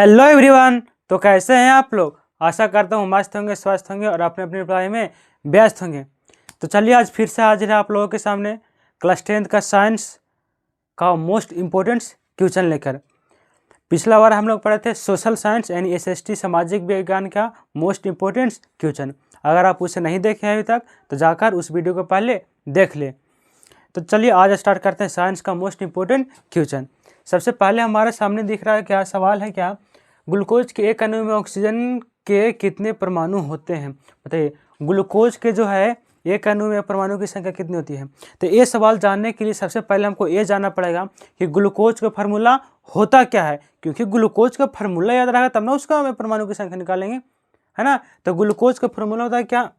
Hello everyone. तो कैसे हैं आप लोग? आशा करता हूँ मस्त होंगे, स्वस्थ होंगे और अपने अपनी पढ़ाई में व्यस्त होंगे। तो चलिए आज फिर से हाजिर है आप लोगों के सामने क्लास 10th का साइंस का मोस्ट इम्पोर्टेंट क्वेश्चन लेकर। पिछला बार हम लोग पढ़े थे सोशल साइंस यानी SST सामाजिक विज्ञान का मोस्ट इम्पोर्टेंट क्वेश्चन। अगर आप उसे नहीं देखे हैं अभी तक तो जाकर उस वीडियो को पहले देख ले। तो चलिए आज स्टार्ट करते हैं साइंस का मोस्ट इम्पोर्टेंट क्वेश्चन। सबसे पहले हमारे सामने दिख रहा है क्या सवाल है, क्या ग्लूकोज के एक अणु में ऑक्सीजन के कितने परमाणु होते हैं? बताइए, ग्लूकोज के जो है एक अणु में परमाणु की संख्या कितनी होती है? तो ये सवाल जानने के लिए सबसे पहले हमको ये जानना पड़ेगा कि ग्लूकोज का फार्मूला होता क्या है, क्योंकि ग्लूकोज का फार्मूला याद रहेगा तब ना उसका हमें परमाणु की संख्या निकालेंगे, है ना। तो ग्लूकोज का फार्मूला होता है क्या?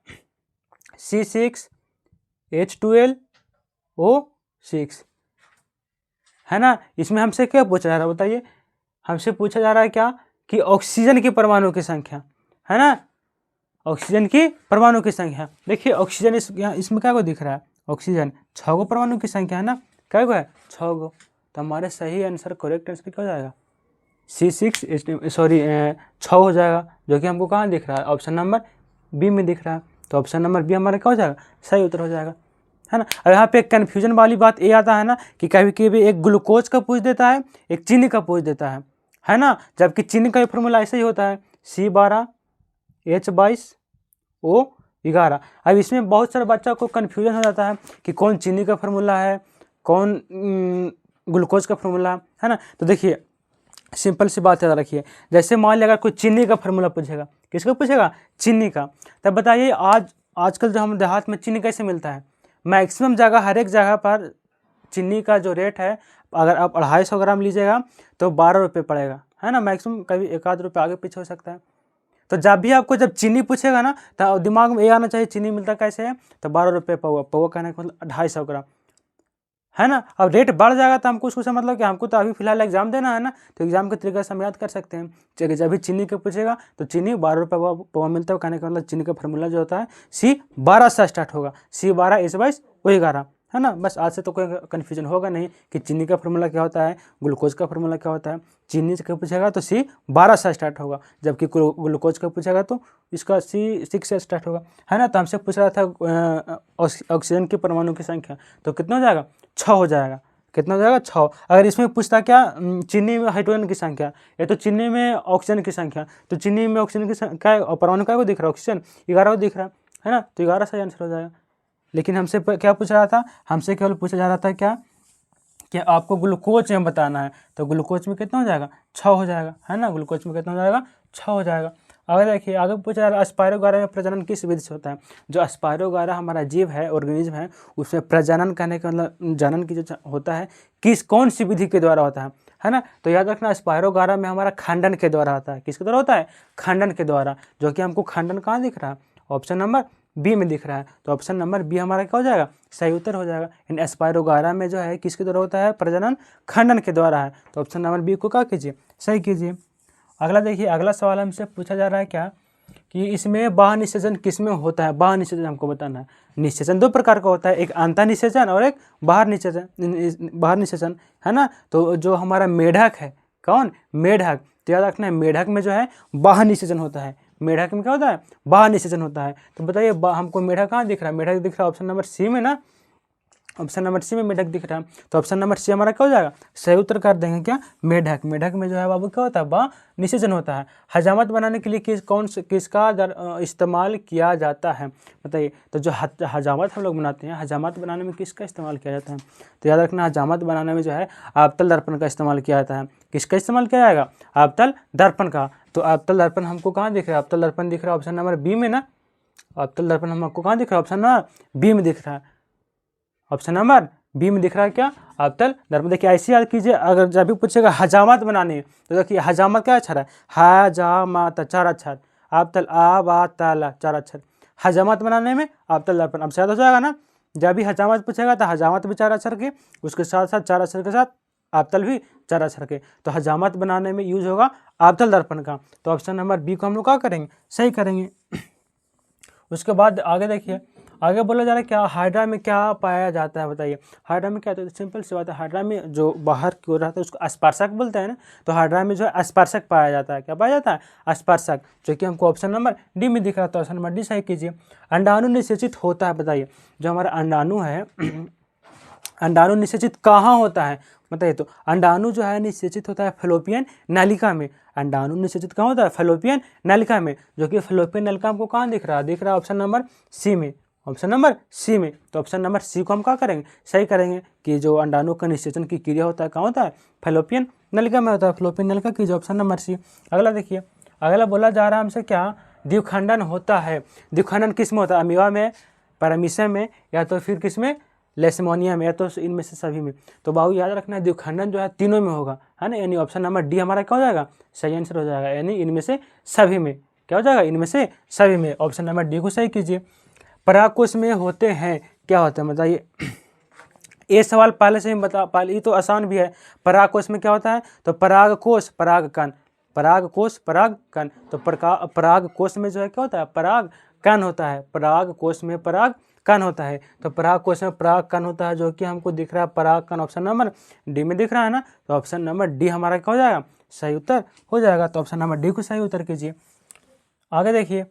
C6H12O6, है ना। इसमें हमसे क्या पूछा जा रहा है बताइए? हमसे पूछा जा रहा है क्या कि ऑक्सीजन की परमाणु की संख्या, है ना। ऑक्सीजन की परमाणु की संख्या देखिए, ऑक्सीजन इसमें क्या को दिख रहा है? ऑक्सीजन 6 गो परमाणु की संख्या है ना। क्या गो है? 6 गो। तो हमारे सही आंसर, करेक्ट आंसर क्या हो जाएगा? C6 हो जाएगा, जो कि हमको कहाँ दिख रहा है? ऑप्शन नंबर बी में दिख रहा है। तो ऑप्शन नंबर बी हमारा क्या हो जाएगा? सही उत्तर हो जाएगा, है ना। अब यहाँ पे एक कन्फ्यूजन वाली बात ये आता है ना कि कभी कभी एक ग्लूकोज का पूछ देता है, एक चीनी का पूछ देता है ना। जबकि चीनी का फॉर्मूला ऐसे ही होता है C12H22O11। अब इसमें बहुत सारे बच्चों को कन्फ्यूजन हो जाता है कि कौन चीनी का फार्मूला है, कौन ग्लूकोज का फार्मूला है ना। तो देखिए सिंपल सी बात याद रखिए, जैसे मान लिया अगर कोई चीनी का फार्मूला पूछेगा, किसका पूछेगा? चीनी का। तब बताइए आजकल जो हम देहात में चीनी कैसे मिलता है? मैक्सिमम जगह, हर एक जगह पर चीनी का जो रेट है, अगर आप 250 ग्राम लीजिएगा तो 12 रुपये पड़ेगा, है ना। मैक्सिमम कभी 1 आध रुपये आगे पीछे हो सकता है। तो जब भी आपको जब चीनी पूछेगा ना तो दिमाग में ये आना चाहिए चीनी मिलता कैसे है? तो 12 रुपये पौवा। पौवा कहने का मतलब 250 ग्राम, है ना। अब रेट बढ़ जाएगा तो हमको उसको मतलब कि हमको तो अभी फिलहाल एग्जाम देना है ना, तो एग्जाम के तरीके से हम याद कर सकते हैं। चलिए, जब भी चीनी का पूछेगा तो चीनी 12 रुपये पौवा मिलता है। कहने का मतलब चीनी का फार्मूला जो होता है C12 से स्टार्ट होगा, C12H22O11, है ना। बस आज से तो कोई कन्फ्यूजन होगा नहीं कि चीनी का फार्मूला क्या होता है, ग्लूकोज का फार्मूला क्या होता है। चीनी का पूछेगा तो C12 से स्टार्ट होगा, जबकि ग्लूकोज का पूछेगा तो इसका C6 से स्टार्ट होगा, है ना। तो हमसे पूछ रहा था ऑक्सीजन की परमाणु की संख्या, तो कितना हो जाएगा? 6 हो जाएगा। कितना हो जाएगा? 6। अगर इसमें पूछता क्या चीनी में हाइड्रोजन की संख्या, या तो चीनी में ऑक्सीजन की संख्या, तो चीनी में ऑक्सीजन की संख्या परमाणु क्या को दिख रहा है? ऑक्सीजन 11 को दिख रहा है ना। तो 11 सही आंसर हो जाएगा। लेकिन हमसे क्या पूछ रहा था? हमसे केवल पूछा जा रहा था क्या कि आपको ग्लूकोज में बताना है। तो ग्लूकोज में कितना हो जाएगा? 6 हो जाएगा, है ना। ग्लूकोज में कितना हो जाएगा? 6 हो जाएगा। अगर देखिए आगे पूछा जा रहा है स्पायरोगारा में प्रजनन किस विधि से होता है? जो स्पायरोगारा हमारा जीव है, ऑर्गेनिज्म है, उसमें प्रजनन करने का मतलब जनन की जो होता है कौन सी विधि के द्वारा होता है ना। तो याद रखना स्पायरोगारा में हमारा खंडन के द्वारा होता है। किसके द्वारा होता है? खंडन के द्वारा, जो कि हमको खंडन कहाँ दिख रहा है? ऑप्शन नंबर बी में दिख रहा है। तो ऑप्शन नंबर बी हमारा क्या हो जाएगा? सही उत्तर हो जाएगा। इन स्पायरोगारा में जो है किसके द्वारा होता है? प्रजनन खंडन के द्वारा है। तो ऑप्शन नंबर बी को क्या कीजिए? सही कीजिए। अगला देखिए, अगला सवाल हमसे पूछा जा रहा है क्या कि इसमें बाह्य निषेचन किसमें होता है? बाह्य निषेचन हमको बताना है। निषेचन 2 प्रकार का होता है, एक अंतः निषेचन और एक बाहर निषेचन, है ना। तो जो हमारा मेढक है, कौन? मेढक। तो याद रखना है मेढक में जो है बाह्य निषेचन होता है। मेढक में क्या होता है? बाह्य निषेचन होता है। तो बताइए हमको मेढक कहाँ दिख रहा है? मेढक दिख रहा है ऑप्शन नंबर सी में ना। ऑप्शन नंबर सी में मेढक दिख रहा है। तो ऑप्शन नंबर सी हमारा क्या हो जाएगा? सही उत्तर कर देंगे क्या? मेढक। मेढक में जो है बाबू क्या होता है? बाह्य निषेचन होता है। हजामत बनाने के लिए किसका इस्तेमाल किया जाता है? बताइए। तो जो हजामत हम लोग बनाते हैं, हजामत बनाने में किसका इस्तेमाल किया जाता है? तो याद रखना हजामत बनाने में जो है आपतल दर्पण का इस्तेमाल किया जाता है। किसका इस्तेमाल किया जाएगा? आपतल दर्पण का। तो आपतल दर्पण हमको कहाँ दिख रहा है? आपतल दर्पण दिख रहा है ऑप्शन नंबर बी में ना। आपतल दर्पण हमको कहाँ दिख रहा है? ऑप्शन नंबर बी में दिख रहा है। ऑप्शन नंबर बी में दिख रहा है क्या? आपतल दर्पण। देखिए ऐसे याद कीजिए, अगर जब भी पूछेगा हजामत बनाने, तो देखिए हजामत क्या अक्षर है? हजामत 4 अक्षर, आपतल आ बा तल 4 अक्षर। हजामत बनाने में आपतल दर्पण। अब शायद हो जाएगा ना, जब भी हजामत पूछेगा तो हजामत भी 4 अक्षर के, उसके साथ साथ 4 अक्षर के साथ आपतल भी 4 अक्षर के। तो हजामत बनाने में यूज होगा आपतल दर्पण का। तो ऑप्शन नंबर बी को हम लोग क्या करेंगे? सही करेंगे। उसके बाद आगे देखिए, आगे बोला जा रहा है क्या हाइड्रा में क्या पाया जाता है बताइए। हाइड्रा में क्या होता है, सिंपल सी बात है, हाइड्रा में जो बाहर की ओर रहता है उसको स्पर्शक बोलते हैं ना। तो हाइड्रा में जो है स्पर्शक पाया जाता है। क्या पाया जाता है? स्पर्शक, जो कि हमको ऑप्शन नंबर डी में दिख रहा है। तो ऑप्शन नंबर डी सही कीजिए। अंडाणु निषेचित होता है बताइए। जो हमारा अंडाणु है अंडाणु निषेचित कहाँ होता है बताइए। तो अंडाणु जो है निषेचित होता है फैलोपियन नलिका में। अंडाणु निषेचित कहाँ होता है? फैलोपियन नलिका में, जो कि फैलोपियन नलिका हमको कहाँ दिख रहा है? दिख रहा है ऑप्शन नंबर सी में। ऑप्शन नंबर सी में। तो ऑप्शन नंबर सी को हम क्या करेंगे? सही करेंगे कि जो अंडाणु का निषेचन की क्रिया होता है कहाँ होता है? फैलोपियन नलिका में होता है। फैलोपियन नलिका कीजिए ऑप्शन नंबर सी। अगला देखिए, अगला बोला जा रहा है हमसे क्या, द्विखंडन होता है। द्विखंडन किस में होता है? अमीबा में, पैरामीशियम में, या तो फिर किस में? लेशमोनिया में, या तो इनमें से सभी में। तो बाबू याद रखना है द्विखंडन जो है तीनों में होगा, है ना। यानी ऑप्शन नंबर डी हमारा क्या हो जाएगा? सही आंसर हो जाएगा। यानी इनमें से सभी में क्या हो जाएगा? इनमें से सभी में। ऑप्शन नंबर डी को सही कीजिए। परागकोश में होते हैं, क्या होता है बताइए। ये सवाल पहले से ही बता, पहले ये तो आसान भी है। परागकोश में क्या होता है? तो परागकोश, परागकण, परागकोश, परागकण। तो परागकोश में जो है क्या होता है? परागकण होता है। परागकोश में परागकण होता है। तो परागकोश में परागकण होता है, जो कि हमको दिख रहा है परागकण ऑप्शन नंबर डी में दिख रहा है ना। तो ऑप्शन नंबर डी हमारा क्या हो जाएगा? सही उत्तर हो जाएगा। तो ऑप्शन नंबर डी को सही उत्तर कीजिए। आगे देखिए,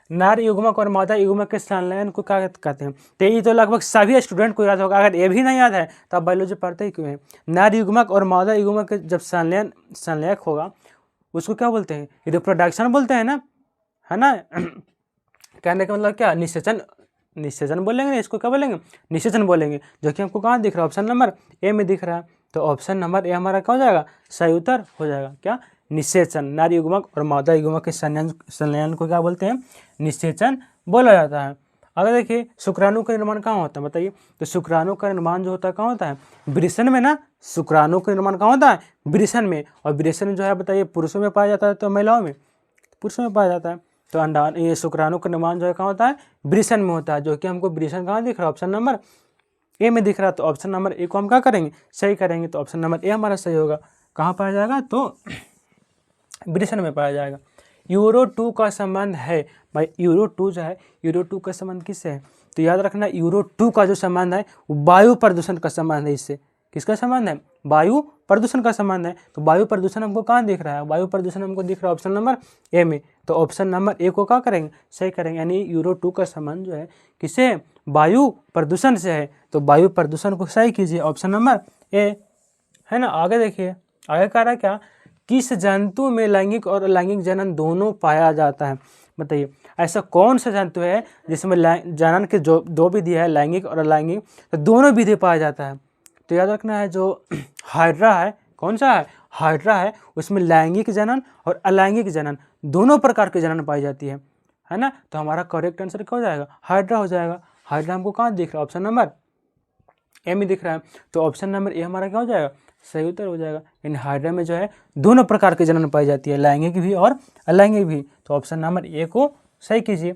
नार युग्मक और मादा युग्मक के संलयन को क्या कहते हैं। तो ये तो लगभग सभी स्टूडेंट को याद होगा। अगर ये भी नहीं याद है तो आप बायोलॉजी पढ़ते ही क्यों हैं। नार युग्मक और मादा युग्मक के जब संलयक होगा उसको क्या बोलते हैं? रिप्रोडक्शन बोलते हैं ना, है ना। कहने का मतलब क्या? निषेचन, निषेचन बोलेंगे ना, इसको क्या बोलेंगे? निषेचन बोलेंगे, जो कि हमको कहाँ दिख रहा है? ऑप्शन नंबर ए में दिख रहा है। तो ऑप्शन नंबर ए हमारा क्या हो जाएगा? सही उत्तर हो जाएगा। क्या? निषेचन। नारी युग्मक और मादा युग्मक के संलयन को क्या बोलते हैं? निषेचन बोला जाता है। अगर देखिए, शुक्राणु का निर्माण कहाँ होता है बताइए। तो शुक्राणु का निर्माण जो होता है कहाँ होता है? वृषण में ना। शुक्राणु का निर्माण कहाँ होता है? वृषण में। और वृषण जो है बताइए पुरुषों में पाया जाता है तो महिलाओं में? पुरुषों में पाया जाता है। तो ये शुक्राणु का निर्माण जो है कहाँ होता है? वृषण में होता है, जो कि हमको वृषण कहाँ दिख रहा है? ऑप्शन नंबर ए में दिख रहा है। तो ऑप्शन नंबर ए को हम क्या करेंगे? सही करेंगे। तो ऑप्शन नंबर ए हमारा सही होगा। कहाँ पाया जाएगा? तो वृषण में पाया जाएगा। यूरो 2 का संबंध है भाई। यूरो 2 जो है, यूरो 2 का संबंध किससे है? तो याद रखना, यूरो 2 का जो संबंध है वो वायु प्रदूषण का संबंध है। इससे किसका संबंध है? वायु प्रदूषण का संबंध है। तो वायु प्रदूषण हमको कहाँ दिख रहा है? वायु प्रदूषण हमको दिख रहा है ऑप्शन नंबर ए में। तो ऑप्शन नंबर ए को क्या करेंगे? सही करेंगे। यानी यूरो 2 का संबंध जो है किससे? वायु प्रदूषण से है। तो वायु प्रदूषण को सही कीजिए, ऑप्शन नंबर ए, है ना। आगे देखिए, आगे कह रहा है क्या, किस जंतु में लैंगिक और अलैंगिक जनन दोनों पाया जाता है बताइए। ऐसा कौन सा जंतु है जिसमें जनन के जो दो विधि है, लैंगिक और अलैंगिक, तो दोनों विधि पाया जाता है। तो याद रखना है, जो हाइड्रा है, कौन सा है? हाइड्रा है, उसमें लैंगिक जनन और अलैंगिक जनन दोनों प्रकार के जनन पाई जाती है ना। तो हमारा करेक्ट आंसर क्या हो जाएगा? हाइड्रा हो जाएगा। हाइड्रा हमको कहाँ दिख रहा है? ऑप्शन नंबर ए में दिख रहा है। तो ऑप्शन नंबर ए हमारा क्या हो जाएगा? सही उत्तर हो जाएगा। यानी हाइड्रा में जो है दोनों प्रकार के जनन पाई जाती है, लैंगिक भी और अलैंगिक भी। तो ऑप्शन नंबर ए को सही कीजिए।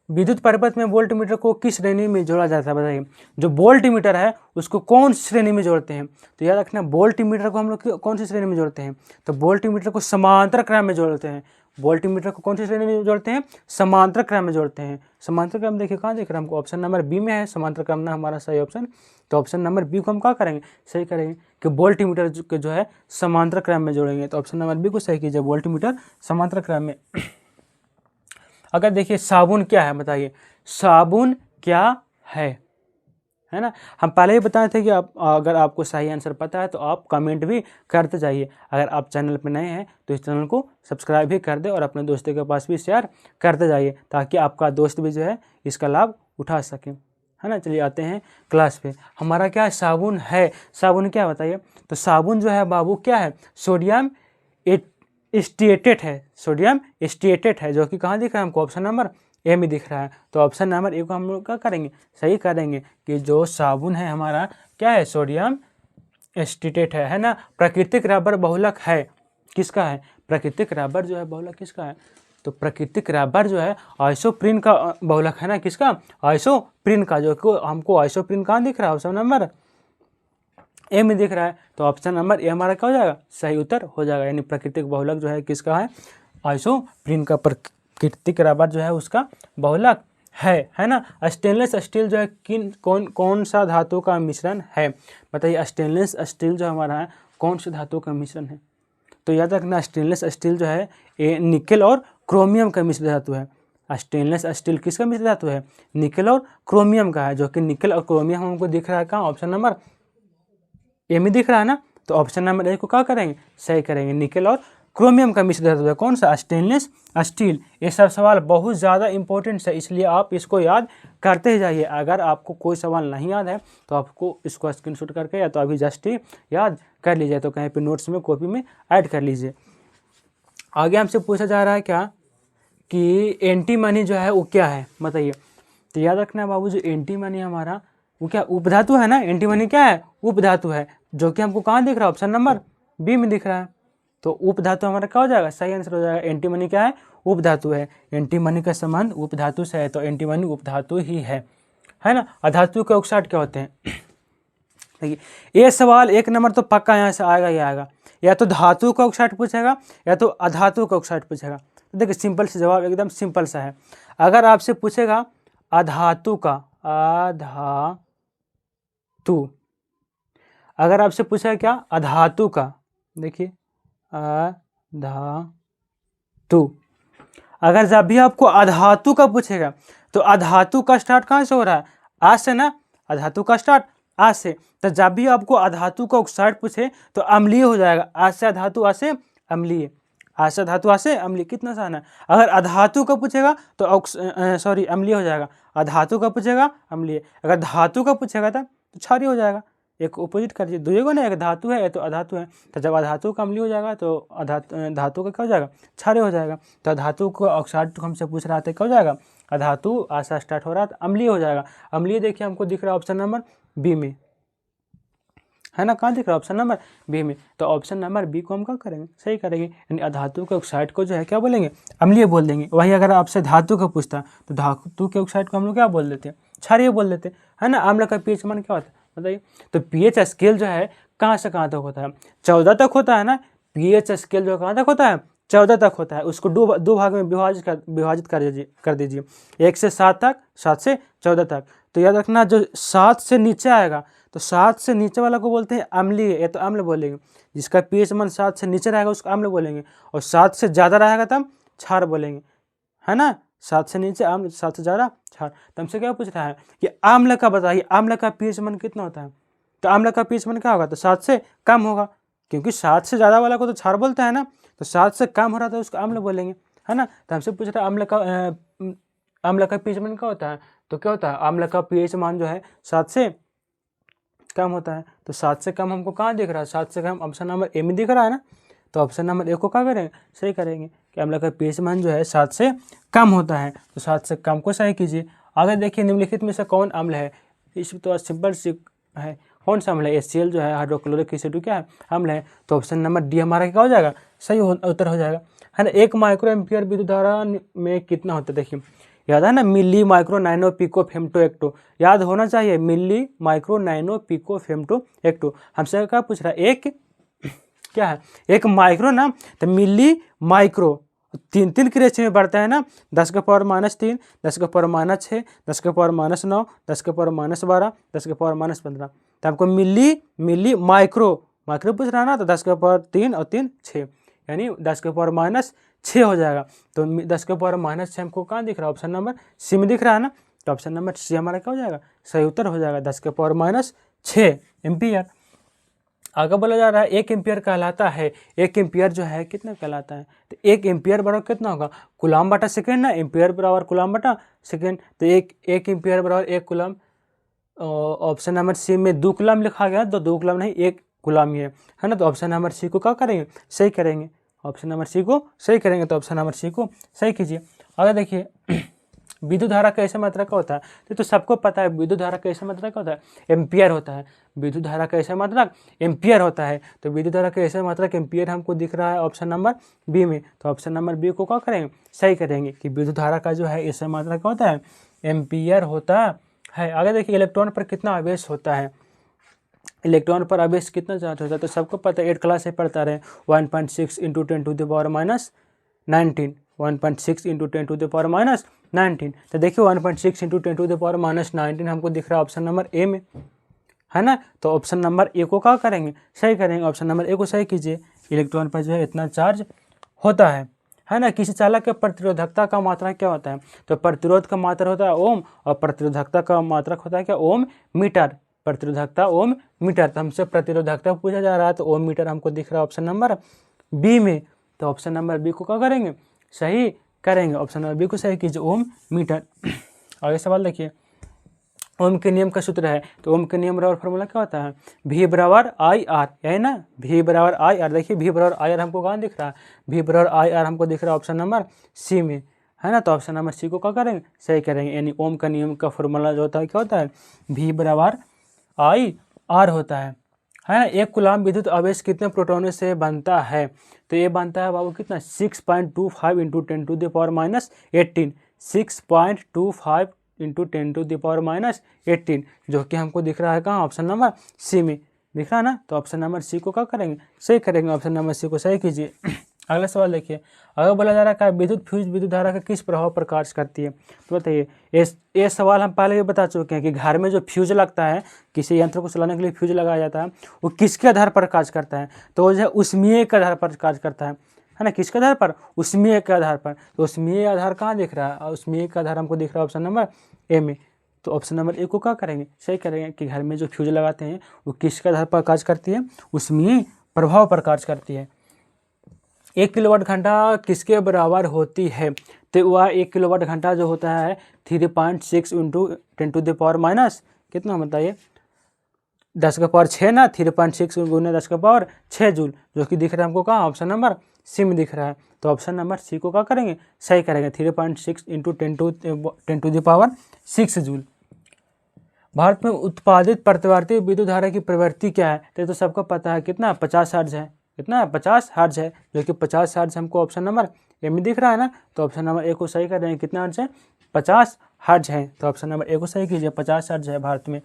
विद्युत परिपथ में वोल्ट मीटर को किस श्रेणी में जोड़ा जाता है बताइए। जो वोल्ट मीटर है उसको कौन सी श्रेणी में जोड़ते हैं? तो याद रखना, वोल्ट मीटर को हम लोग कौन सी श्रेणी में जोड़ते हैं? तो वोल्ट मीटर को समांतर क्रम में जोड़ते हैं। वोल्ट मीटर को कौन सी श्रेणी में जोड़ते हैं? समांतर क्रम में जोड़ते हैं। समांतर क्रम देखिए कहाँ दिख रहा है हमको? ऑप्शन नंबर बी में है समांतर क्रम ना हमारा सही ऑप्शन। तो ऑप्शन नंबर बी को हम क्या करेंगे? सही करेंगे कि वोल्ट मीटर के जो है समांतर क्रम में जोड़ेंगे। तो ऑप्शन नंबर बी को सही कीजिए, वोल्ट मीटर समांतर क्रम में। अगर देखिए, साबुन क्या है बताइए। साबुन क्या है ना। हम पहले ही बताए थे कि अगर आपको सही आंसर पता है तो आप कमेंट भी करते जाइए। अगर आप चैनल पर नए हैं तो इस चैनल को सब्सक्राइब भी कर दे और अपने दोस्तों के पास भी शेयर करते जाइए, ताकि आपका दोस्त भी जो है इसका लाभ उठा सके, है ना। चलिए आते हैं क्लास पे। हमारा क्या है? साबुन है। साबुन क्या बताइए। तो साबुन जो है बाबू क्या है? सोडियम स्टिएटेट है। सोडियम स्टिएटेट है, जो कि कहाँ दिख रहा है हमको? ऑप्शन नंबर ए में दिख रहा है। तो ऑप्शन नंबर ए को हम लोग क्या करेंगे? सही करेंगे कि जो साबुन है हमारा क्या है? सोडियम स्टिएटेट है ना। प्राकृतिक रबर बहुलक है, किसका है? प्राकृतिक रबर जो है बहुलक किसका है? तो प्राकृतिक रबर जो है आइसोप्रीन का बहुलक है ना। किसका? आइसोप्रीन का, जो कि हमको आइसोप्रीन कहाँ दिख रहा है? ऑप्शन नंबर ए में दिख रहा है। तो ऑप्शन नंबर ए हमारा क्या हो जाएगा? सही उत्तर हो जाएगा। यानी प्राकृतिक बहुलक जो है किसका है? आइसोप्रीन का। प्राकृतिक रबर जो है उसका बहुलक है ना। स्टेनलेस स्टील जो है कौन सा धातु का मिश्रण है, बताइए। स्टेनलेस स्टील जो हमारा है कौन सी धातु का मिश्रण है, तो याद रखना स्टेनलेस स्टील जो है ये निकेल और क्रोमियम का मिश्र धातु है। स्टेनलेस स्टील किसका मिश्र धातु है, निकेल और क्रोमियम का है, जो कि निकेल और क्रोमियम हमको दिख रहा है कहाँ, ऑप्शन नंबर ए में दिख रहा है ना। तो ऑप्शन नंबर ए को क्या करेंगे, सही करेंगे। निकेल और क्रोमियम का मिश्र धातु है कौन सा, स्टेनलेस स्टील। ये सब सवाल बहुत ज़्यादा इंपॉर्टेंट है, इसलिए आप इसको याद करते ही जाइए। अगर आपको कोई सवाल नहीं याद है तो आपको इसको स्क्रीनशॉट करके या तो अभी जस्ट ही याद कर लीजिए, तो कहीं पे नोट्स में कॉपी में ऐड कर लीजिए। आगे हमसे पूछा जा रहा है क्या कि एंटी मनी जो है वो क्या है, बताइए। तो याद रखना बाबू, जो एंटी मनी हमारा वो क्या उपधातु है ना। एंटी मनी क्या है, उपधातु है, जो कि हमको कहाँ दिख रहा है, ऑप्शन नंबर बी में दिख रहा है। तो उपधातु हमारा क्या हो जाएगा, सही आंसर हो जाएगा। एंटी मनी क्या है, उपधातु है। एंटी मनी का संबंध उपधातु से है, तो एंटी मनी उपधातु ही है ना। अधातु के ऑक्साइड क्या होते हैं, देखिए ये सवाल 1 नंबर तो पक्का यहाँ से आएगा ही आएगा। या तो धातु का ऑक्साइड पूछेगा या तो अधातु का ऑक्साइड पूछेगा। तो देखिए सिंपल से जवाब एकदम सिंपल सा है। अगर आपसे पूछेगा अधातु का, अधातु, अगर आपसे पूछेगा क्या अधातु का, देखिए अधातु, अगर जब भी आपको अधातु का पूछेगा तो अधातु का स्टार्ट कहाँ से हो रहा है, आ से ना। अधातु का स्टार्ट आ से, तो जब भी आपको अधातु का ऑक्साइड पूछे तो अम्लीय हो जाएगा। आ से अधातु, आ से अम्लीय, आ से धातु, आ से अम्लीय, कितना आसान है। अगर अधातु का पूछेगा तो अम्लीय हो जाएगा। अधातु का पूछेगा अम्लीय, अगर धातु का पूछेगा तो क्षारीय हो जाएगा। एक ऑपोजिट कर दीजिए, दुएगो ना, एक धातु है तो अधातु है। तो जब अधातु का अम्लीय हो जाएगा तो धातु का क्या हो जाएगा, क्षारीय हो जाएगा। तो धातु को ऑक्साइड हमसे पूछ रहा था क्या हो जाएगा, अधातु आशा स्टार्ट हो रहा है तो अम्लीय हो जाएगा। अम्लीय देखिए हमको दिख रहा है ऑप्शन नंबर बी में, है ना। कहाँ दिख रहा है, ऑप्शन नंबर बी में। तो ऑप्शन नंबर बी को हम क्या करेंगे, सही करेंगे। यानी अधातु के ऑक्साइड को जो है क्या बोलेंगे, अम्लीय बोल देंगे। वही अगर आपसे धातु का पूछता तो धातु के ऑक्साइड को हम लोग क्या बोल देते हैं, क्षारीय बोल देते है ना। अम्ल का पीएच मान क्या होता है बताइए। तो पीएच स्केल जो है कहाँ से कहाँ तक होता है, 14 तक होता है ना। पीएच स्केल जो कहाँ तक होता है, 14 तक होता है। उसको दो भाग में विभाजित कर दीजिए, 1 से 7 तक, 7 से 14 तक। तो याद रखना जो 7 से नीचे आएगा तो 7 से नीचे वाला को बोलते हैं अम्लीय, ये तो अम्ल बोलेंगे। जिसका पीएच मान 7 से नीचे रहेगा उसको अम्ल बोलेंगे, और 7 से ज़्यादा रहेगा तब क्षार बोलेंगे, है ना। 7 से नीचे अम्ल, 7 से ज़्यादा क्षार। तो हमसे क्या पूछ रहा है कि अम्ल का बताइए, अम्ल का पीएच मान कितना होता है। तो अम्ल का पीएच मान क्या होगा, तो 7 से कम होगा, क्योंकि 7 से ज़्यादा वाला को तो क्षार बोलता है ना। तो 7 से कम हो रहा था उसको अम्ल बोलेंगे, है ना। तो हमसे पूछ रहा है अम्ल का पीएच मान क्या होता है। तो क्या होता है, अम्ल का पीएच मान जो है 7 से कम होता है। तो 7 से कम हमको कहाँ दिख रहा है, 7 से कम ऑप्शन नंबर ए में दिख रहा है ना। तो ऑप्शन नंबर ए को क्या करेंगे, सही करेंगे कि अम्ल का पीएच मान जो है 7 से कम होता है। तो 7 से कम को सही कीजिए। आगे देखिए निम्नलिखित में से कौन अम्ल है, इसमें तो सिंपल सी है, कौन सा अम्ल है, HCl जो है हाइड्रोक्लोरिक एसिड क्या है, अम्ल है। तो ऑप्शन नंबर डी हमारा क्या हो जाएगा, सही उत्तर हो जाएगा, है ना। 1 माइक्रो एम्पियर विद्युत धारा में कितना होता है, देखिए याद है ना, milli micro nano pico femto atto, याद होना चाहिए, milli micro nano pico femto atto. हमसे क्या पूछ रहा है, एक क्या है, 1 माइक्रो ना, तो मिली माइक्रो 3 की रेशियो में बढ़ता है ना, 10 का पावर -3, 10 का पावर -6, 10 का पावर -9, 10 का पावर -12, 10 का पावर -15। तो हमको मिली माइक्रो पूछ रहा है ना, तो 10 का पावर 3 और 3 6, यानी 10 का पावर -6 हो जाएगा। तो 10 का पावर -6 हमको कहाँ दिख रहा है, ऑप्शन नंबर सी में दिख रहा है ना। तो ऑप्शन नंबर सी हमारा क्या हो जाएगा, सही उत्तर हो जाएगा, 10 का पावर -6 एम्पियर। आगे बोला जा रहा है 1 एम्पियर कहलाता है, 1 एम्पियर जो है कितना कहलाता है। तो 1 एम्पियर बराबर कितना होगा, कूलम बटा सेकेंड ना, एम्पियर बराबर कूलम बटा सेकेंड। तो 1 एम्पियर बराबर 1 कूलम, ऑप्शन नंबर सी में 2 कूलम लिखा गया, तो 2 कूलम नहीं 1 कूलम ही है ना। तो ऑप्शन नंबर सी को क्या करेंगे, सही करेंगे, ऑप्शन नंबर सी को सही करेंगे। तो ऑप्शन नंबर सी को सही कीजिए। आगे देखिए विद्युत धारा कैसे मात्रा का होता है, तो सबको पता है विद्युत धारा कैसे मात्रा का होता है, एम्पियर होता है। विद्युत धारा कैसे मात्रक, एम्पियर होता है। तो विद्युत धारा कैसे मात्रक एम्पियर हमको दिख रहा है ऑप्शन नंबर बी में। तो ऑप्शन नंबर बी को क्या करेंगे, सही करेंगे कि विद्युत धारा का जो है ऐसे मात्रा का होता है, एम्पियर होता है। आगे देखिए इलेक्ट्रॉन पर कितना आवेश होता है, इलेक्ट्रॉन पर आवेश कितना चार्ज होता है, तो सबको पता है 8 क्लास से पढ़ता रहे, 1.6 × 10⁻⁻19, 1.6 × 10⁻⁻19 19। तो देखिए 1.6 इंटू 10⁻⁻19 हमको दिख रहा है ऑप्शन नंबर ए में, है ना। तो ऑप्शन नंबर ए को क्या करेंगे, सही करेंगे। ऑप्शन नंबर ए को सही कीजिए। इलेक्ट्रॉन पर जो है इतना चार्ज होता है ना। किसी चालक के प्रतिरोधकता का मात्रक क्या होता है, तो प्रतिरोध का मात्रक होता है ओम और प्रतिरोधकता का मात्रक होता है क्या, ओम मीटर। प्रतिरोधकता ओम मीटर। तो हमसे प्रतिरोधकता पूछा जा रहा है तो ओम मीटर हमको दिख रहा है ऑप्शन नंबर बी में। तो ऑप्शन नंबर बी को क्या करेंगे, सही करेंगे। ऑप्शन नंबर बी को सही कीजिए, ओम मीटर। आगे सवाल देखिए, ओम के नियम का सूत्र है, तो ओम के नियम बराबर फॉर्मूला क्या होता है, V बराबर आई आर, यही ना, V बराबर आई आर। देखिए V बराबर आई आर हमको कहाँ दिख रहा है, V बराबर आई आर हमको दिख रहा है ऑप्शन नंबर सी में, है ना। तो ऑप्शन नंबर सी को क्या करेंगे, सही करेंगे। यानी ओम का नियम का फॉर्मूला जो होता है क्या होता है, V बराबर आई आर होता है ना। एक कूलाम विद्युत आवेश कितने प्रोटोनों से बनता है, तो ये बनता है बाबू कितना, 6.25 इंटू 10⁻⁻18। 6.25 इंटू 10⁻⁻18 जो कि हमको दिख रहा है कहाँ, ऑप्शन नंबर सी में दिख रहा है ना। तो ऑप्शन नंबर सी को क्या करेंगे, सही करेंगे। ऑप्शन नंबर सी को सही कीजिए। अगला सवाल देखिए, अगर बोला जा रहा है विद्युत फ्यूज विद्युत धारा का किस प्रभाव पर कार्य करती है, तो बताइए। ये सवाल हम पहले ही बता चुके हैं कि घर में जो फ्यूज लगता है, किसी यंत्र को चलाने के लिए फ्यूज लगाया जाता है, वो किसके आधार पर कार्य करता है, तो वो जो है उष्मीय के आधार पर कार्य करता है ना। किसके आधार पर, उष्मीय के आधार पर। तो उष्मीय आधार कहाँ दिख रहा है, उष्मीय का आधार हमको दिख रहा है ऑप्शन नंबर ए में। तो ऑप्शन नंबर ए को क्या करेंगे, सही करेंगे कि घर में जो फ्यूज लगाते हैं वो किसके आधार पर कार्य करती है, उष्मीय प्रभाव पर कार्य करती है। 1 किलोवाट घंटा किसके बराबर होती है, तो वह 1 किलोवाट घंटा जो होता है 3.6 इंटू 10⁻⁻, कितना बताइए, 10⁻6 ना, 3.6 गुने 10⁻6 जूल, जो कि दिख रहा है हमको कहाँ, ऑप्शन नंबर सी में दिख रहा है। तो ऑप्शन नंबर सी को क्या करेंगे, सही करेंगे। 3.6 इंटू 10⁻6 जूल। भारत में उत्पादित प्रतिवर्ती विद्युत धारा की प्रवृत्ति क्या है, तो सबको पता है कितना, 50 हर्ट्ज है। कितना है, 50 हर्ट्ज है, जो कि 50 हर्ट्ज हमको ऑप्शन नंबर ए में दिख रहा है ना। तो ऑप्शन नंबर ए को सही कर रहे हैं, कितना हर्ट्ज है, 50 हर्ट्ज है। तो ऑप्शन नंबर ए को सही कीजिए, 50 हर्ट्ज है भारत में।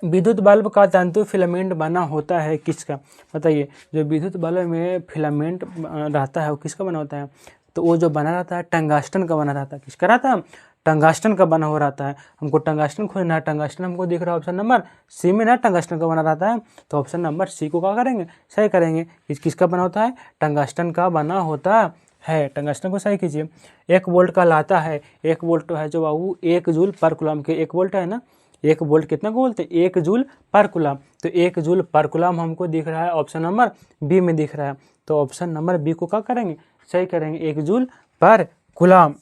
विद्युत बल्ब का तंतु फिलामेंट बना होता है किसका, बताइए। जो विद्युत बल्ब में फिलामेंट रहता है वो किसका बना होता है, तो वो जो बना रहता है टंगस्टन का बना रहता है। किसका रहता है, टंगस्टन का बना हो रहता है। हमको टंगस्टन खोजना है, टंगस्टन हमको दिख रहा है ऑप्शन नंबर सी में ना, टंगस्टन का बना रहता है। तो ऑप्शन नंबर सी को क्या करेंगे, सही करेंगे। किसका बना होता है, टंगस्टन का बना होता है। टंगस्टन को सही कीजिए। 1 वोल्ट का लाता है, 1 वोल्ट है जो बाबू 1 जूल पर कूलम के, 1 वोल्ट है ना, 1 वोल्ट कितना को बोलते हैं, 1 जूल पर कूलम। तो 1 जूल पर कूलम हमको दिख रहा है ऑप्शन नंबर बी में दिख रहा है। तो ऑप्शन नंबर बी को क्या करेंगे, सही करेंगे, 1 जूल पर कूलम।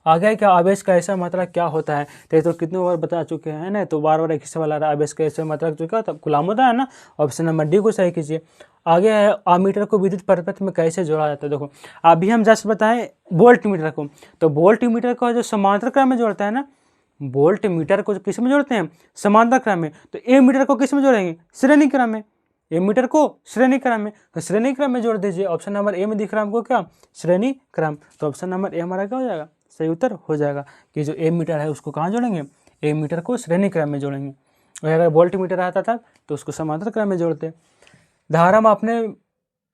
आगे क्या, आवेश का ऐसा मात्रक क्या होता है, तो कितने बार बता चुके हैं ना, तो बार बार एक ही सवाल आ रहा है। आवेश का ऐसा मात्रक जो क्या होता है, कूलम होता है ना। ऑप्शन नंबर डी को सही कीजिए। आगे है, अमीटर को विद्युत परिपथ में कैसे जोड़ा जाता है। देखो अभी हम जस्ट बताएं वोल्ट मीटर को, तो वोल्ट मीटर को जो समांतर क्रम में जोड़ता है ना, वोल्ट मीटर को किस में जोड़ते हैं, समांतर क्रम में। तो ए मीटर को किस में जोड़ेंगे, श्रेणी क्रम में। ए मीटर को श्रेणी क्रम में, तो श्रेणी क्रम में जोड़ दीजिए। ऑप्शन नंबर ए में दिख रहा है हमको क्या, श्रेणी क्रम। तो ऑप्शन नंबर ए हमारा क्या हो जाएगा, सही उत्तर हो जाएगा कि जो ए मीटर है उसको कहाँ जोड़ेंगे, ए मीटर को श्रेणी क्रम में जोड़ेंगे। और अगर वोल्ट मीटर आता था तो उसको समांतर क्रम में जोड़ते। धारा मापने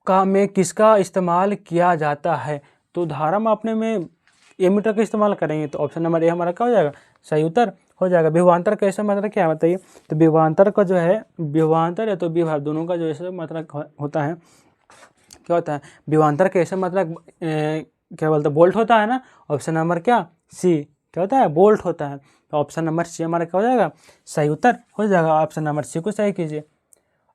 का में किसका इस्तेमाल किया जाता है, तो धारा मापने में ए मीटर का इस्तेमाल करेंगे। तो ऑप्शन नंबर ए हमारा क्या हो जाएगा, सही उत्तर हो जाएगा। विभवांतर का ऐसा मात्रक क्या है बताइए, तो विभवांतर का जो है, विभवांतर या तो विभव दोनों का जो ऐसा मात्रक होता है, क्या होता है, विभवांतर का ऐसा मात्रक क्या बोलते हैं, वोल्ट होता है ना। ऑप्शन नंबर क्या, सी, क्या होता है, वोल्ट होता है। तो ऑप्शन नंबर सी हमारा क्या हो जाएगा, सही उत्तर हो जाएगा। ऑप्शन नंबर सी को सही कीजिए।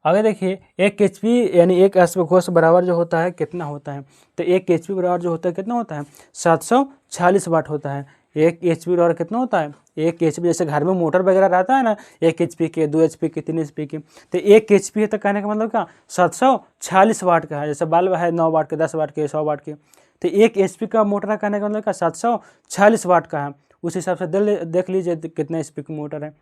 आगे देखिए, 1 HP यानी 1 अश्वघोष बराबर जो होता है कितना होता है, तो 1 HP बराबर जो होता है कितना होता है, 746 वाट होता है। 1 HP बराबर कितना होता है, 1 HP जैसे घर में मोटर वगैरह रहता है ना, 1 HP के, 2 HP के, 3 HP के, तो 1 HP है तो कहने का मतलब क्या, 746 वाट का है। जैसे बल्ब है 9 वाट के, 10 वाट के, 100 वाट के, तो 1 HP का मोटर कहने का मतलब क्या, 746 वाट का है। उस हिसाब से देख लीजिए कितना HP की मोटर है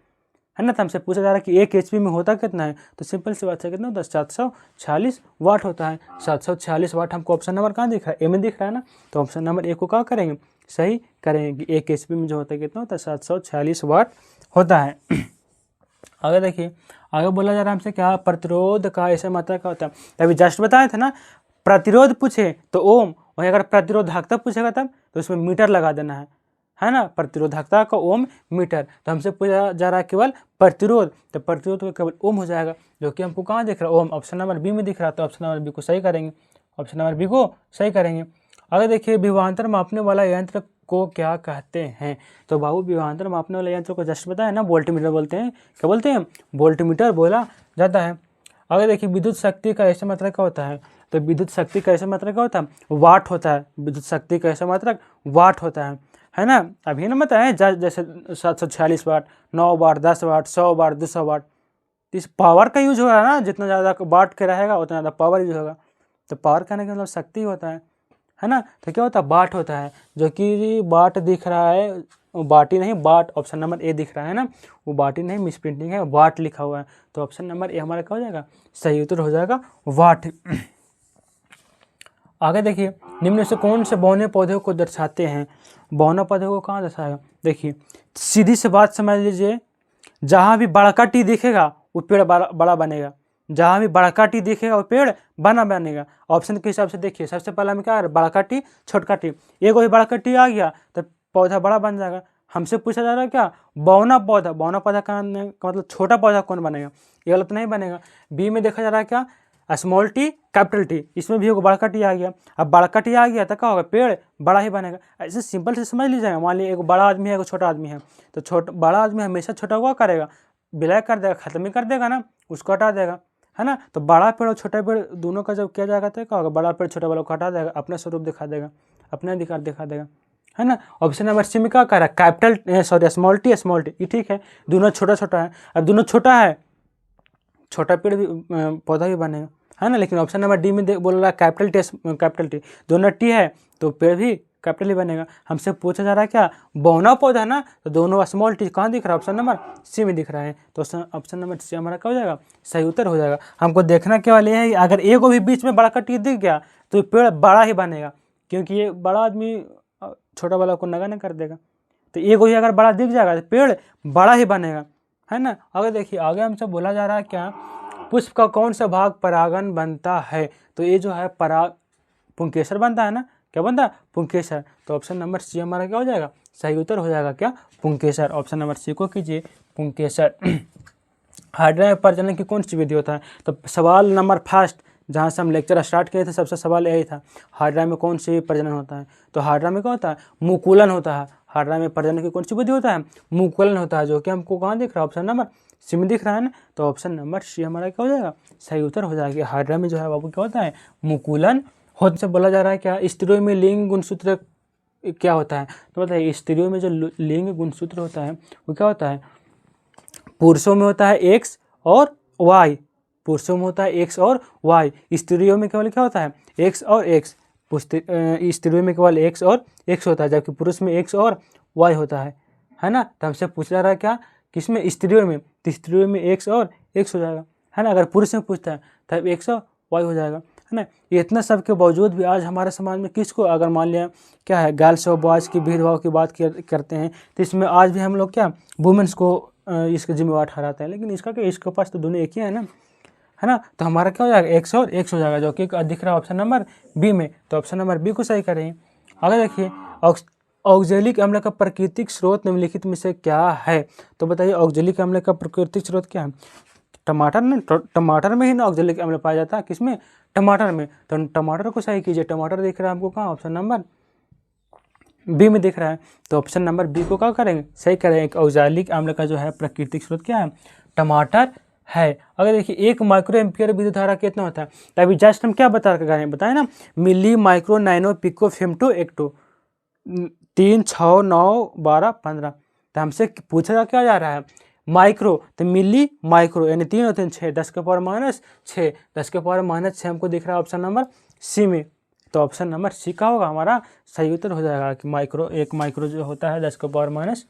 ना। तो हमसे पूछा जा रहा है कि 1 HP में होता कितना है, तो सिंपल सी बात है कितना होता है, 746 वाट होता है। 746 वाट हमको ऑप्शन नंबर कहाँ दिख रहा है, ए में दिख रहा है ना। तो ऑप्शन नंबर ए को क्या करेंगे, सही करेंगे कि 1 HP में जो होता है कितना होता है, 746 वाट होता है। आगे देखिए, आगे बोला जा रहा है हमसे क्या, प्रतिरोध का ऐसा मात्रा क्या होता है। अभी जस्ट बताए थे ना, प्रतिरोध पूछे तो ओम, वहीं अगर प्रतिरोधकता पूछेगा तब तो उसमें मीटर लगा देना है ना, प्रतिरोधकता का ओम मीटर। तो हमसे पूछा जा रहा है केवल प्रतिरोध, तो प्रतिरोध का केवल ओम हो जाएगा, जो कि हमको कहाँ दिख रहा है, ओम। ऑप्शन नंबर बी में दिख रहा है, तो ऑप्शन नंबर बी को सही करेंगे, ऑप्शन नंबर बी को सही करेंगे। अगर देखिए विभवांतर मापने वाला यंत्र को क्या कहते हैं, तो बाबू विभवांतर मापने वाले यंत्र को जस्ट बताया ना, वोल्टमीटर बोलते हैं। क्या बोलते हैं, वोल्टमीटर बोला जाता है। अगर देखिए विद्युत शक्ति का ऐसा मात्रक क्या होता है, तो विद्युत शक्ति का ऐसा मात्रक क्या होता है, वाट होता है। विद्युत शक्ति का ऐसा मात्रक वाट होता है ना। अभी ना बताएं जैसे 746 वाट, 9 वाट, 10 वाट, 100 वाट, 200 वाट, इस पावर का यूज हो रहा है ना, जितना ज़्यादा वाट के रहेगा उतना ज़्यादा पावर यूज होगा। तो पावर कहने का मतलब शक्ति होता है ना। तो क्या होता है, वाट होता है, जो कि वाट दिख रहा है, बाटी नहीं वाट, ऑप्शन नंबर ए दिख रहा है ना, वो बाटी नहीं मिसप्रिंटिंग है, वाट लिखा हुआ है। तो ऑप्शन नंबर ए हमारा क्या हो जाएगा, सही उत्तर हो जाएगा वाट। आगे देखिए, निम्न से कौन से बौने पौधे को दर्शाते हैं, बौना पौधे को कहाँ दर्शाएगा। देखिए सीधी सी बात समझ लीजिए, जहाँ भी बड़का टी दिखेगा वो पेड़ बड़ा बनेगा, जहाँ भी बड़का टी दिखेगा वो पेड़ बना बनेगा। ऑप्शन के हिसाब से देखिए, सबसे पहला में क्या है, बड़का टी छोटका टी, एक वही बड़का टी आ गया तो पौधा बड़ा बन जाएगा। हमसे पूछा जा रहा है क्या, बौना पौधा, बौना पौधा का मतलब छोटा पौधा कौन बनेगा, ये गलत नहीं बनेगा। बी में देखा जा रहा है क्या, स्मॉल टी कैपिटल टी, इसमें भी एक बड़का टी आ गया। अब बड़का टी आ गया तो क्या होगा, पेड़ बड़ा ही बनेगा। ऐसे सिंपल से समझ लीजिएगा। मान लीजिए एक बड़ा आदमी है, एक छोटा आदमी है, तो बड़ा आदमी हमेशा छोटा हुआ करेगा, विलय कर देगा, खत्म ही कर देगा ना, उसको हटा देगा, है ना। तो बड़ा पेड़ और छोटा पेड़ दोनों का जब किया जाएगा तो क्या होगा, बड़ा पेड़ छोटा वाला को हटा देगा, अपना स्वरूप दिखा देगा, अपना अधिकार दिखा देगा, है ना। ऑप्शन नंबर सी में क्या कह रहा है, कैपिटल सॉरी स्मॉल टी, ये ठीक है, दोनों छोटा छोटा है। अब दोनों छोटा है, छोटा पेड़ भी पौधा भी बनेगा, है ना। लेकिन ऑप्शन नंबर डी में बोल रहा है कैपिटल टी, दोनों टी है तो पेड़ भी कैपिटल ही बनेगा। हमसे पूछा जा रहा है क्या, बौना पौधा ना, तो दोनों स्मॉल टी कहाँ दिख रहा है, ऑप्शन नंबर सी में दिख रहा है। तो ऑप्शन नंबर सी हमारा क्या हो जाएगा, सही उत्तर हो जाएगा। हमको देखना केवल ये है, अगर एक को भी बीच में बड़ा का टी दिख गया तो पेड़ बड़ा ही बनेगा, क्योंकि ये बड़ा आदमी छोटा वाला को नगा नहीं कर देगा। तो एक को ही अगर बड़ा दिख जाएगा तो पेड़ बड़ा ही बनेगा, है ना। अगर देखिए आगे हमसे बोला जा रहा है क्या, पुष्प का कौन सा भाग परागन बनता है, तो ये जो है पुंकेसर बनता है ना, क्या बनता है, पुंकेसर। तो ऑप्शन नंबर सी हमारा क्या हो जाएगा, सही उत्तर हो जाएगा क्या, पुंकेसर। ऑप्शन नंबर सी को कीजिए, पुंकेसर। हाइड्रा में प्रजनन की कौन सी विधि होता है, तो सवाल नंबर फर्स्ट जहाँ से हम लेक्चर स्टार्ट किए थे सबसे सवाल यही था, हाइड्रा में कौन सी प्रजनन होता है। तो हाइड्रा में क्या होता है, मुकुलन होता है। हाइड्रा में प्रजनन की कौन सी विधि होता है, मुकुलन होता है, जो कि हमको कहाँ दिख रहा है, ऑप्शन नंबर सी में दिख रहा है ना। तो ऑप्शन नंबर सी हमारा क्या हो जाएगा, सही उत्तर हो जाएगा। हाइड्रा में जो है बाबू क्या होता है, मुकुलन होने से बोला जा रहा है क्या, स्त्रियों में लिंग गुणसूत्र क्या होता है, तो बताइए स्त्रियों में जो लिंग गुणसूत्र होता है वो क्या होता है, पुरुषों में होता है एक्स और वाई, पुरुषों में होता है एक्स और वाई, स्त्रियों में केवल क्या होता है, एक्स और एक्स, स्त्रियों में केवल एक्स और एक्स होता है, जबकि पुरुष में एक्स और वाई होता है ना। तो हमसे पूछा जा रहा है क्या, किसमें, स्त्रियों में, तो स्त्रियों में एक्स और एक्स हो जाएगा, है ना। अगर पुरुष में पूछता है तब एक्स और वाई हो जाएगा, है ना। ये इतना सब के बावजूद भी आज हमारे समाज में किसको, अगर मान लिया क्या है, गर्ल्स और बॉयज़ की भेदभाव की बात करते हैं, तो इसमें आज भी हम लोग क्या वुमेंस को इसका जिम्मेवार ठहराते हैं। लेकिन इसका क्या, इसके पास तो दोनों एक ही है ना। तो हमारा क्या हो जाएगा, एक्स और एक्स हो जाएगा, जो कि दिख रहा है ऑप्शन नंबर बी में। तो ऑप्शन नंबर बी को सही करेंगे। आगे देखिए, ऑक्जेलिक अम्ल का प्राकृतिक स्रोत निम्नलिखित में से क्या है, तो बताइए ऑक्जेलिक अम्ल का प्राकृतिक स्रोत क्या है। टमाटर में, टमाटर में ही ना ऑक्जेलिक अम्ल पाया जाता है, किसमें, टमाटर में। तो टमाटर को सही कीजिए, टमाटर दिख रहा है हमको कहाँ, ऑप्शन नंबर बी में दिख रहा है। तो ऑप्शन नंबर बी को क्या करेंगे, सही करेंगे। ऑक्जेलिक अम्ल का जो है प्राकृतिक स्रोत क्या है, टमाटर है। अगर देखिए 1 माइक्रो एम्पियर विद्युत धारा कितना होता है, तो अभी जस्ट हम क्या बताए ना, milli micro nano pico femto atto, 3 6 9 12 15। तो हमसे पूछा क्या जा रहा है, माइक्रो, तो मिली माइक्रो यानी 3 और 3 6, 10 के पावर माइनस 6, 10 के पावर माइनस 6 हमको दिख रहा है ऑप्शन नंबर सी में। तो ऑप्शन नंबर सी का होगा हमारा सही उत्तर हो जाएगा कि माइक्रो, 1 माइक्रो जो होता है 10 के पावर माइनस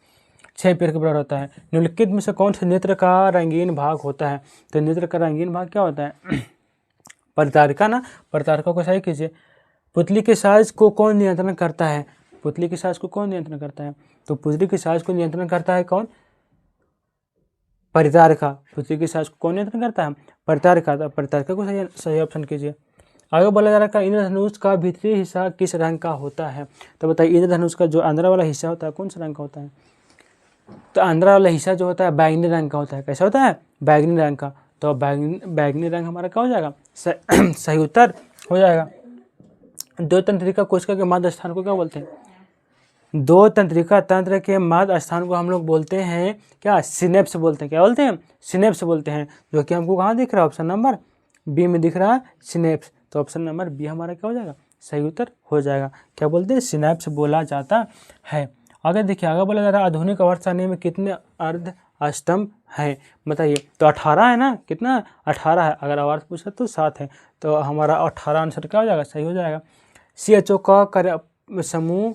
6 एम्पीयर के बराबर होता है। निम्नलिखित में से कौन से नेत्र का रंगीन भाग होता है, तो नेत्र का रंगीन भाग क्या होता है, परितारिका ना, परितारिका को सही कीजिए। पुतली के साइज को कौन नियंत्रण करता है, पुतली के साइज को कौन नियंत्रण करता है, तो पुतली के साइज को नियंत्रण करता है कौन, परितारिका। पुतली के साइज को कौन नियंत्रण करता है, परितारिका। तो परितारिका को सही ऑप्शन कीजिए। आगे बोला जा रहा है इंद्रधनुष का भीतरी हिस्सा किस रंग का होता है। तो बताइए इंद्रधनुष का जो अंदर वाला हिस्सा होता है कौन सा रंग का होता है। तो अंदर वाला हिस्सा जो होता है बैगनी रंग का होता है। कैसा होता है, बैगनी रंग का। तो बैगनी रंग हमारा क्या हो जाएगा, सही उत्तर हो जाएगा। दो तंत्रिका कोशिका के मध्य स्थान को क्या बोलते हैं, दो तंत्रिका तंत्र के मध्य स्थान को हम लोग बोलते हैं क्या, सिनेप्स बोलते हैं। क्या बोलते हैं, सिनेप्स बोलते हैं, जो कि हमको कहाँ दिख रहा है, ऑप्शन नंबर बी में दिख रहा है, सिनेप्स। तो ऑप्शन नंबर बी हमारा क्या हो जाएगा, सही उत्तर हो जाएगा। क्या बोलते हैं, सिनेप्स बोला जाता है। आगे देखिए, आगे बोला जा रहा है आधुनिक वर्त सारणी में कितने अर्ध स्तंभ है। बताइए, तो 18 है ना, कितना 18 है। अगर आवर्त पूछा तो 7 है, तो हमारा 18 आंसर क्या हो जाएगा, सही हो जाएगा। CHO का कार्य समूह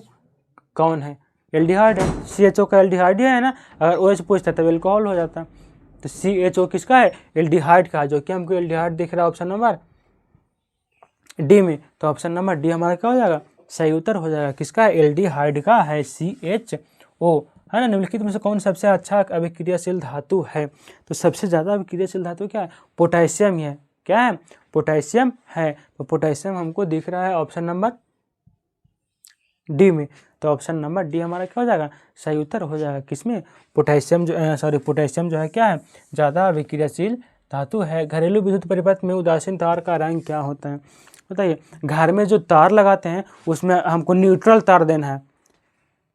कौन है, एल्डिहाइड है। CHO का एल्डिहाइड है ना, अगर OH पूछता तब एल्कोहल हो जाता। तो CHO किसका है, एल्डिहाइड का, जो कि हमको एल्डिहाइड दिख रहा है ऑप्शन नंबर डी में। तो ऑप्शन नंबर डी हमारा क्या हो जाएगा, सही उत्तर हो जाएगा। किसका, एल्डिहाइड का है, CHO है ना। निम्नलिखित में से कौन सबसे अच्छा अभिक्रियाशील धातु है। तो सबसे ज़्यादा अभिक्रियाशील धातु क्या है, पोटेशियम ही है। क्या है, पोटेशियम है। तो पोटेशियम हमको दिख रहा है ऑप्शन नंबर डी में। तो ऑप्शन नंबर डी हमारा क्या हो जाएगा, सही उत्तर हो जाएगा। किसमें, पोटेशियम पोटेशियम जो है क्या है, ज़्यादा अभिक्रियाशील धातु है। घरेलू विद्युत परिपथ में उदासीन तार का रंग क्या होता है। बताइए, घर में जो तार लगाते हैं उसमें हमको न्यूट्रल तार देना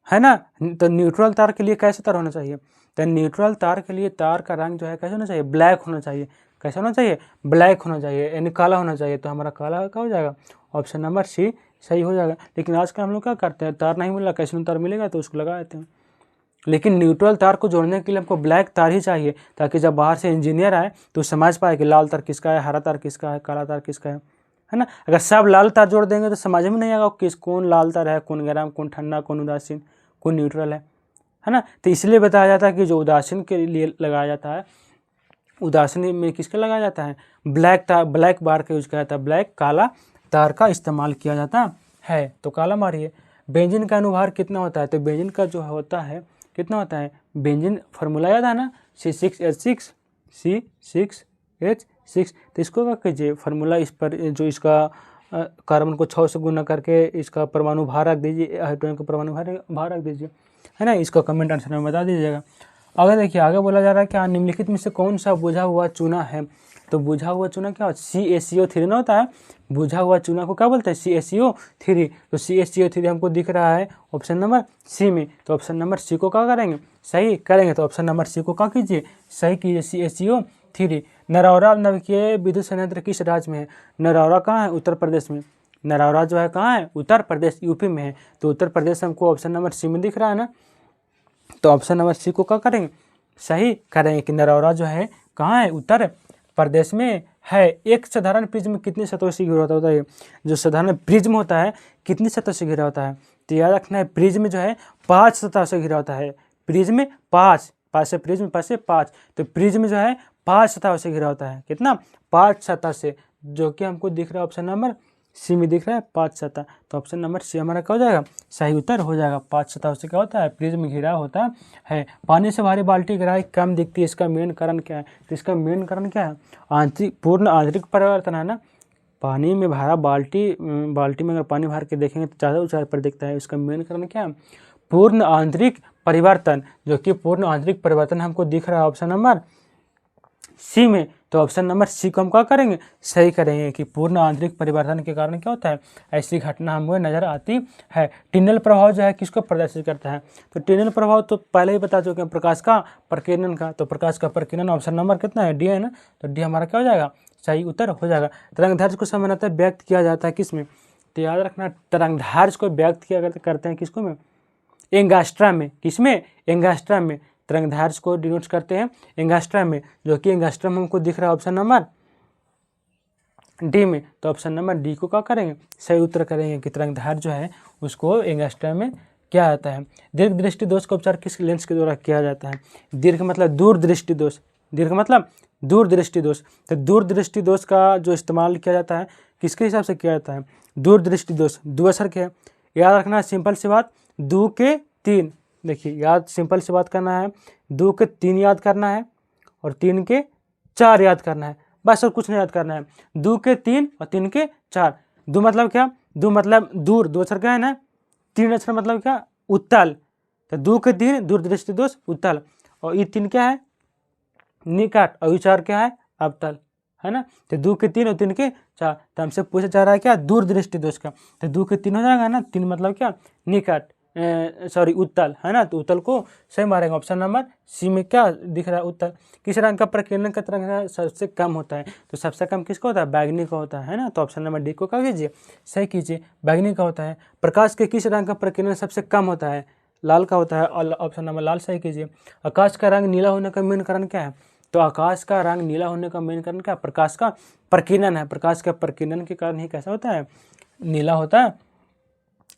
है ना। तो न्यूट्रल तार के लिए कैसे तार होना चाहिए, तो न्यूट्रल तार के लिए तार का रंग जो है कैसे होना चाहिए, ब्लैक होना चाहिए। कैसा होना चाहिए, ब्लैक होना चाहिए, यानी काला होना चाहिए। तो हमारा काला क्या हो जाएगा, ऑप्शन नंबर सी सही हो जाएगा। लेकिन आजकल हम लोग क्या करते हैं, तार नहीं मिल रहा, कैसे तार मिलेगा तो उसको लगा देते हैं। लेकिन न्यूट्रल तार को जोड़ने के लिए हमको ब्लैक तार ही चाहिए, ताकि जब बाहर से इंजीनियर आए तो समझ पाए कि लाल तार किसका है, हरा तार किसका है, काला तार किसका है ना। अगर सब लाल तार जोड़ देंगे तो समझ में नहीं आएगा किस कौन लाल तार है, कौन गर्म, कौन ठंडा, कौन उदासीन, कौन न्यूट्रल है ना। तो इसलिए बताया जाता है कि जो उदासीन के लिए लगाया जाता है, उदासीन में किसका लगाया जाता है, ब्लैक तार, ब्लैक बार का यूज किया जाता है, ब्लैक काला तार का इस्तेमाल किया जाता है। तो काला मारिए। बेंजीन का अनुभार कितना होता है। तो बेंजीन का जो होता है कितना होता है, बेंजीन फार्मूला याद है ना, C6H6 C6H6। तो इसको क्या कीजिए, फार्मूला इस पर जो इसका कार्बन को 6 से गुना करके इसका परमाणु भार रख दीजिए, हाइड्रोजन का परमाणु भार रख दीजिए, है ना। इसका कमेंट आंसर में बता दीजिएगा। अगर देखिए, आगे बोला जा रहा है कि निम्नलिखित में से कौन सा बुझा हुआ चूना है। तो बुझा हुआ चूना क्या होता है, CaCO3 ना होता है। बुझा हुआ चूना को क्या बोलते हैं, CaCO3। तो CaCO3 हमको दिख रहा है ऑप्शन नंबर सी में। तो ऑप्शन नंबर सी को क्या करेंगे, सही करेंगे। तो ऑप्शन नंबर सी को क्या कीजिए, सही कीजिए, CaCO3। नरौरा नवकीय विद्युत संयंत्र किस राज्य में है। नरौरा कहाँ है, उत्तर प्रदेश में। नरौरा जो है कहाँ है, उत्तर प्रदेश, यूपी में है। तो उत्तर प्रदेश हमको ऑप्शन नंबर सी में दिख रहा है ना। तो ऑप्शन नंबर सी को क्या करेंगे, सही करेंगे कि नरौरा जो है कहाँ है, उत्तर प्रदेश में है। एक साधारण प्रिज्म कितनी सतहों से घिरा होता है। जो साधारण प्रिज्म होता है कितनी सतह से घिरा होता है। तो याद रखना है, प्रिज्म जो है 5 सतह से घिरा होता है। प्रिज्म 5 से प्रिज्म 5 से 5। तो प्रिज्म जो है 5 सतह से घिरा होता है। कितना, 5 सतह से, जो कि हमको दिख रहा है ऑप्शन नंबर सी में दिख रहा है 5 सतह। तो ऑप्शन नंबर सी हमारा क्या हो जाएगा, सही उत्तर हो जाएगा। 5 सतह से क्या होता है, प्रिज्म घिरा होता है। पानी से भारी बाल्टी ग्राही कम दिखती है, इसका मेन कारण क्या है। तो इसका मेन कारण क्या है, पूर्ण आंतरिक परिवर्तन है ना। पानी में भरा बाल्टी में अगर पानी भर के देखेंगे तो ज़्यादा ऊंचाई पर दिखता है। इसका मेन कारण क्या है, पूर्ण आंतरिक परिवर्तन, जो कि पूर्ण आंतरिक परिवर्तन हमको दिख रहा है ऑप्शन नंबर सी में। तो ऑप्शन नंबर सी को हम क्या करेंगे, सही करेंगे कि पूर्ण आंतरिक परिवर्तन के कारण क्या होता है, ऐसी घटना हमको नजर आती है। टिनल प्रभाव जो है किसको प्रदर्शित करता है। तो टिनल प्रभाव तो पहले ही बता चुके हैं, प्रकाश का प्रकीर्णन का। तो प्रकाश का प्रकीर्णन ऑप्शन नंबर कितना है, डी है ना। तो डी हमारा क्या हो जाएगा, सही उत्तर हो जाएगा। तरंगदैर्घ्य को सामान्यतः व्यक्त किया जाता है किसमें। तो याद रखना, तरंगदैर्घ्य को व्यक्त किया करते हैं किसको में, एंगास्ट्रम में। किसमें, एंगास्ट्रम में तरंगदैर्घ्य को डिनोट करते हैं एंगास्ट्रम में, जो कि एंगास्ट्रम हमको दिख रहा है ऑप्शन नंबर डी में। तो ऑप्शन नंबर डी को क्या करेंगे, सही उत्तर करेंगे कि तरंगदैर्घ्य जो है उसको एंगास्ट्रम में किया जाता है। दीर्घ दृष्टि दोष का उपचार किस लेंस के द्वारा किया जाता है। दीर्घ मतलब दूरदृष्टि दोष, दीर्घ मतलब दूरदृष्टि दोष। तो दूरदृष्टि दोष का जो इस्तेमाल किया जाता है किसके हिसाब से किया जाता है, दूरदृष्टि दोष द्विअक्षर के है। याद रखना, सिंपल सी बात, 2 के 3। देखिए याद, सिंपल सी बात करना है, 2 के 3 याद करना है और 3 के 4 याद करना है, बस और कुछ नहीं याद करना है। 2 के 3 और 3 के 4। 2 मतलब क्या, 2 मतलब दूर, 2 अक्षर क्या है ना, 3 अक्षर मतलब क्या, उत्तल। तो 2 के 3 दूर दृष्टि दोष उत्तल, और ये 3 क्या है, निकट, और ये 4 क्या है, अवतल, है ना। तो 2 के 3 और 3 के 4, तो हमसे पूछा जा रहा है क्या, दूर दृष्टि दोष का। तो 2 के 3 हो जाएगा ना, 3 मतलब क्या, निकट, सॉरी उत्तल, है ना। तो उत्तल को सही मारेंगे। ऑप्शन नंबर सी में क्या दिख रहा है, उत्तल। किस रंग का प्रकीर्णन का तरंग सबसे कम होता है, तो सबसे कम किसका होता है, बैगनी का होता है ना। तो ऑप्शन नंबर डी को क्या कीजिए, सही कीजिए, बैगनी का होता है। प्रकाश के किस रंग का प्रकीर्णन सबसे कम होता है, लाल का होता है, और ऑप्शन नंबर लाल सही कीजिए। आकाश का रंग नीला होने का मेन कारण क्या है, तो आकाश का रंग नीला होने का मेन कारण क्या, प्रकाश का प्रकीर्णन है। प्रकाश का प्रकीर्णन के कारण ही कैसा होता है, नीला होता है।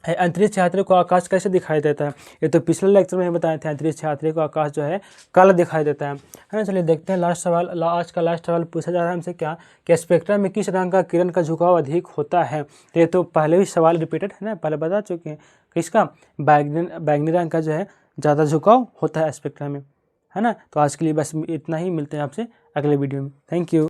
अंतरिक्ष यात्री को आकाश कैसे दिखाई देता है, ये तो पिछले लेक्चर में बताए थे। अंतरिक्ष यात्री को आकाश जो है काला दिखाई देता है ना। चलिए देखते हैं लास्ट सवाल। आज का लास्ट सवाल पूछा जा रहा है हमसे क्या, कि स्पेक्ट्रम में किस रंग का किरण का झुकाव अधिक होता है। तो ये तो पहले भी सवाल रिपीटेड है ना, पहले बता चुके हैं। किसका, बैगनी रंग का जो है ज़्यादा झुकाव होता है स्पेक्ट्रम में, है ना। तो आज के लिए बस इतना ही, मिलते हैं आपसे अगले वीडियो में। Thank you.